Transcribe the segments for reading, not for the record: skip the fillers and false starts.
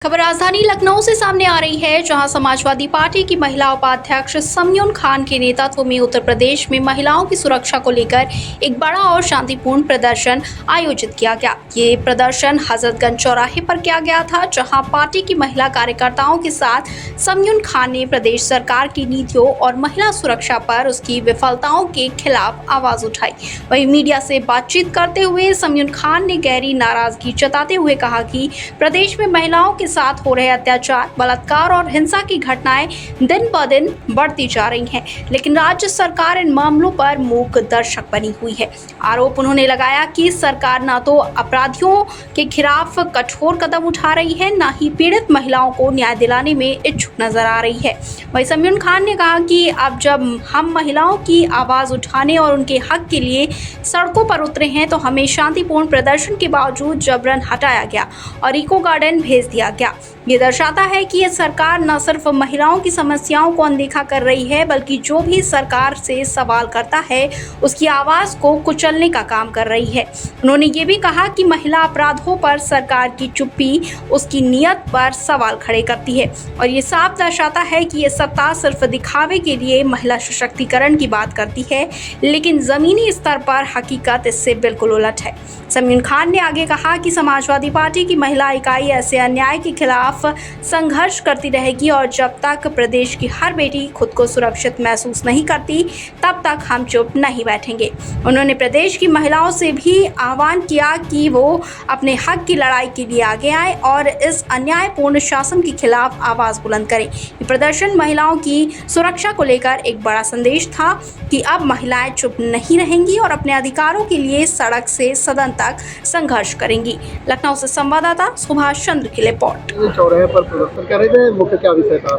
खबर राजधानी लखनऊ से सामने आ रही है, जहां समाजवादी पार्टी की महिला उपाध्यक्ष समयून खान के नेतृत्व में उत्तर प्रदेश में महिलाओं की सुरक्षा को लेकर एक बड़ा और शांतिपूर्ण प्रदर्शन आयोजित किया गया। ये प्रदर्शन हजरतगंज चौराहे पर किया गया था, जहां पार्टी की महिला कार्यकर्ताओं के साथ समयून खान ने प्रदेश सरकार की नीतियों और महिला सुरक्षा पर उसकी विफलताओं के खिलाफ आवाज उठाई। वहीं मीडिया से बातचीत करते हुए समयून खान ने गहरी नाराजगी जताते हुए कहा कि प्रदेश में महिलाओं के साथ हो रहे अत्याचार, बलात्कार और हिंसा की घटनाएं दिन ब दिन बढ़ती जा रही हैं, लेकिन राज्य सरकार इन मामलों पर मूक दर्शक बनी हुई है। आरोप उन्होंने लगाया कि सरकार न तो अपराधियों के खिलाफ कठोर कदम उठा रही है, न ही पीड़ित महिलाओं को न्याय दिलाने में इच्छुक नजर आ रही है। वहीं समयून खान ने कहा कि अब जब हम महिलाओं की आवाज उठाने और उनके हक के लिए सड़कों पर उतरे हैं, तो हमें शांतिपूर्ण प्रदर्शन के बावजूद जबरन हटाया गया और इको गार्डन भेज दिया गया। ये दर्शाता है कि ये सरकार न सिर्फ महिलाओं की समस्याओं को अनदेखा कर रही है, बल्कि जो भी सरकार से सवाल करता है उसकी आवाज को कुचलने का काम कर रही है। उन्होंने ये भी कहा कि महिला अपराधों पर सरकार की चुप्पी उसकी नीयत पर सवाल खड़े करती है और ये साफ दर्शाता है कि ये सत्ता सिर्फ दिखावे के लिए महिला सशक्तिकरण की बात करती है, लेकिन जमीनी स्तर पर हकीकत इससे बिल्कुल उलट है। समयून खान ने आगे कहा कि समाजवादी पार्टी की महिला इकाई ऐसे अन्याय के खिलाफ संघर्ष करती रहेगी और जब तक प्रदेश की हर बेटी खुद को सुरक्षित महसूस नहीं करती, तब तक हम चुप नहीं बैठेंगे। उन्होंने प्रदेश की महिलाओं से भी आह्वान किया कि वो अपने हक की लड़ाई के लिए आगे आए और इस अन्यायपूर्ण शासन के खिलाफ आवाज बुलंद करें। ये प्रदर्शन महिलाओं की सुरक्षा को लेकर एक बड़ा संदेश था कि अब महिलाएं चुप नहीं रहेंगी और अपने अधिकारों के लिए सड़क से सदन तक संघर्ष करेंगी। लखनऊ से संवाददाता सुभाष चंद्र की रिपोर्ट। चौराहे पर प्रदर्शन कर रहे थे, मुख्य क्या विषय था?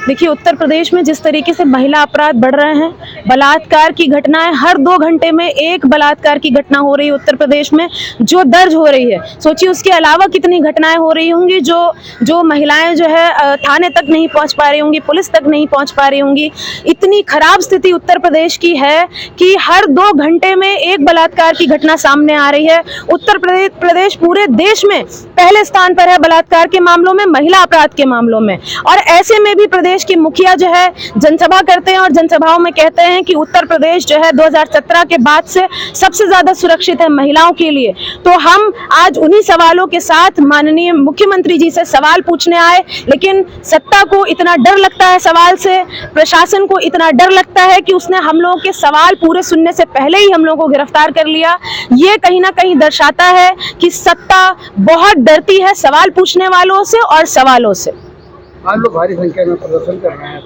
देखिए, उत्तर प्रदेश में जिस तरीके से महिला अपराध बढ़ रहे हैं, बलात्कार की घटनाएं हर 2 घंटे में एक बलात्कार की घटना हो रही है उत्तर प्रदेश में, जो दर्ज हो रही है। सोचिए उसके अलावा कितनी घटनाएं हो रही होंगी जो महिलाएं जो है थाने तक नहीं पहुंच पा रही होंगी, पुलिस तक नहीं पहुंच पा रही होंगी। इतनी खराब स्थिति उत्तर प्रदेश की है कि हर 2 घंटे में एक बलात्कार की घटना सामने आ रही है। उत्तर प्रदेश पूरे देश में पहले स्थान पर है बलात्कार के मामलों में, महिला अपराध के मामलों में। और ऐसे में भी प्रदेश के मुखिया जो है जनसभा करते हैं और जनसभाओं में कहते हैं कि उत्तर प्रदेश जो है 2017 के बाद से सबसे ज्यादा सुरक्षित है महिलाओं के लिए। तो हम आज उन्हीं सवालों के साथ माननीय मुख्यमंत्री जी से सवाल पूछने आए, लेकिन सत्ता को इतना डर लगता है सवाल से, प्रशासन को इतना डर लगता है कि उसने हम लोगों के सवाल पूरे सुनने से पहले ही हम लोगों को गिरफ्तार कर लिया। ये कहीं ना कहीं दर्शाता है कि सत्ता बहुत डरती है सवाल पूछने वालों से और सवालों से। आज लोग भारी संख्या में प्रदर्शन कर रहे हैं,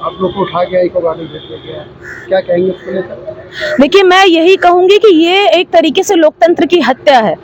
आप लोग को उठा गया, इको गार्डन भेज दिया गया, क्या कहेंगे इसको लेकर? देखिए, मैं यही कहूंगी कि ये एक तरीके से लोकतंत्र की हत्या है।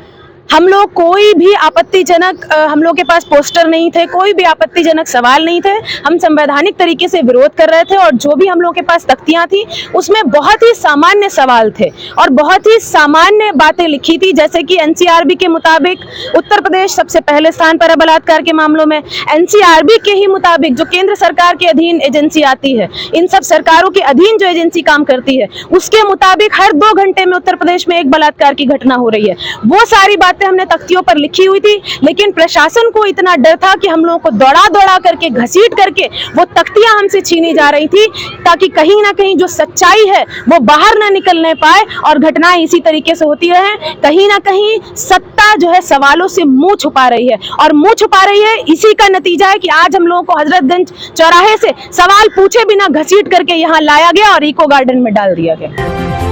हम लोग कोई भी आपत्तिजनक, हम लोग के पास पोस्टर नहीं थे, कोई भी आपत्तिजनक सवाल नहीं थे। हम संवैधानिक तरीके से विरोध कर रहे थे और जो भी हम लोग के पास तख्तियां थी उसमें बहुत ही सामान्य सवाल थे और बहुत ही सामान्य बातें लिखी थी, जैसे कि एनसीआरबी के मुताबिक उत्तर प्रदेश सबसे पहले स्थान पर है बलात्कार के मामलों में। एनसीआरबी के ही मुताबिक जो केंद्र सरकार के अधीन एजेंसी आती है, इन सब सरकारों के अधीन जो एजेंसी काम करती है, उसके मुताबिक हर 2 घंटे में उत्तर प्रदेश में एक बलात्कार की घटना हो रही है। वो सारी हमने तख्तियों पर लिखी हुई थी, लेकिन प्रशासन को इतना डर था कि हम लोगों को दौड़ा करके, घसीट करके वो तख्तियां हमसे छीनी जा रही थी, ताकि कहीं ना कहीं जो सच्चाई है वो बाहर ना निकलने पाए और घटनाएं इसी तरीके से होती रहे। कहीं ना कहीं सत्ता जो है सवालों से मुंह छुपा रही है और मुंह छुपा रही है। इसी का नतीजा है कि आज हम लोगों को हजरतगंज चौराहे से सवाल पूछे बिना घसीट करके यहाँ लाया गया और इको गार्डन में डाल दिया गया।